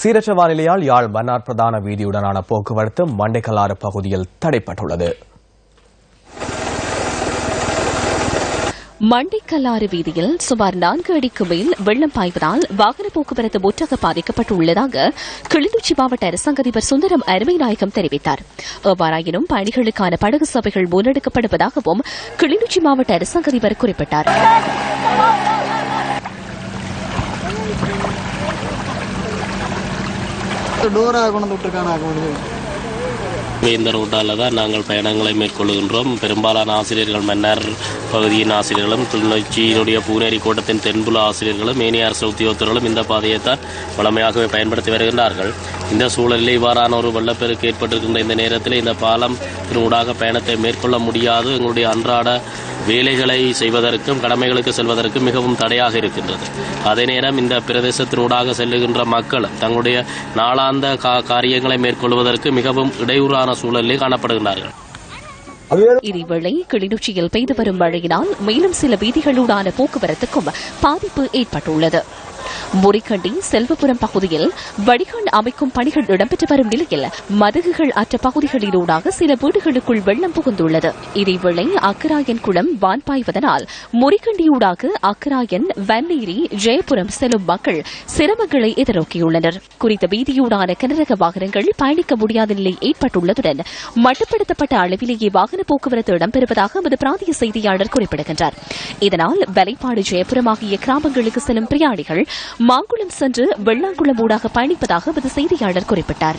சீரற்ற வானிலையால் யாழ் மன்னார் பிரதான வீதியுடனான போக்குவரத்து மண்டைக்கல்லாறு பகுதியில் தடைப்பட்டுள்ளது. மண்டைக்கல்லாறு வீதியில் சுமார் 4 அடிக்கு மேல் வெள்ளம் பாய்வதால் வாகன போக்குவரத்து முற்றாக பாதிக்கப்பட்டுள்ளதாக கிளிநொச்சி மாவட்ட அரசாங்க அதிபர் சுந்தரம் அருமைநாயகம் தெரிவித்தார். எவ்வாறாயினும் பயணிகளுக்கான படகு சபைகள் முன்னெடுக்கப்படுவதாகவும் கிளிநொச்சி மாவட்ட அரசாங்க அதிபர் குறிப்பிட்டார். இந்த ரூட்டால தான் நாங்கள் பயணங்களை மேற்கொள்கின்றோம். பெரும்பாலான ஆசிரியர்கள் மன்னார் பகுதியின் ஆசிரியர்களும் கிளிநொச்சியினுடைய பூனேரி கோட்டத்தின் தென்புல ஆசிரியர்களும் ஏனைய அரசு உத்தியோகத்தர்களும் இந்த பாதையைத்தான் வளமையாகவே பயன்படுத்தி வருகின்றார்கள். இந்த சூழலில் இவ்வாறான ஒரு வெள்ளப்பெருக்கு ஏற்பட்டிருக்கின்ற இந்த நேரத்தில் இந்த பாலத்தினூடாக பயணத்தை மேற்கொள்ள முடியாது. எங்களுடைய அன்றாட வேலைகளை செய்வதற்கும் கடமைகளுக்கு செல்வதற்கும் மிகவும் தடையாக இருக்கின்றது. அதே நேரம் இந்த பிரதேசத்தினூடாக செல்லுகின்ற மக்கள் தங்களுடைய நாளாந்த காரியங்களை மேற்கொள்வதற்கு மிகவும் இடையூறான சூழலில் காணப்படுகின்றார்கள். இதேவேளை கிளிநொச்சியில் பெய்து வரும் மழையினால் மேலும் சில வீதிகளூடான போக்குவரத்துக்கும் பாதிப்பு ஏற்பட்டுள்ளது. முறிகண்டி செல்வபுரம் பகுதியில் வடிகால் அமைக்கும் பணிகள் இடம்பெற்று வரும் நிலையில் மதகுகள் அற்ற பகுதிகளிலூடாக சில வீடுகளுக்குள் வெள்ளம் புகுந்துள்ளது. இதேவேளை அக்கராயன் குளம் வான் பாய்வதனால் முறிகண்டியூடாக அக்கராயன் வன்னேரி ஜெயபுரம் செல்லும் மக்கள் சிரமங்களை எதிர்நோக்கியுள்ளனர். குறித்த வீதியூடான கனரக வாகனங்கள் பயணிக்க முடியாத நிலை ஏற்பட்டுள்ளதுடன் மட்டுப்படுத்தப்பட்ட அளவிலேயே வாகன போக்குவரத்து இடம்பெறுவதாக எமது பிராந்திய செய்தியாளர் குறிப்பிடுகின்றார். இதனால் வலைப்பாடு ஜெயபுரம் ஆகிய கிராமங்களுக்கு செல்லும் பிரயாணிகள் மாங்குளம் சென்று வெள்ளாங்குளம் ஊடாக பயணிப்பதாக எமது செய்தியாளர் குறிப்பிட்டார்.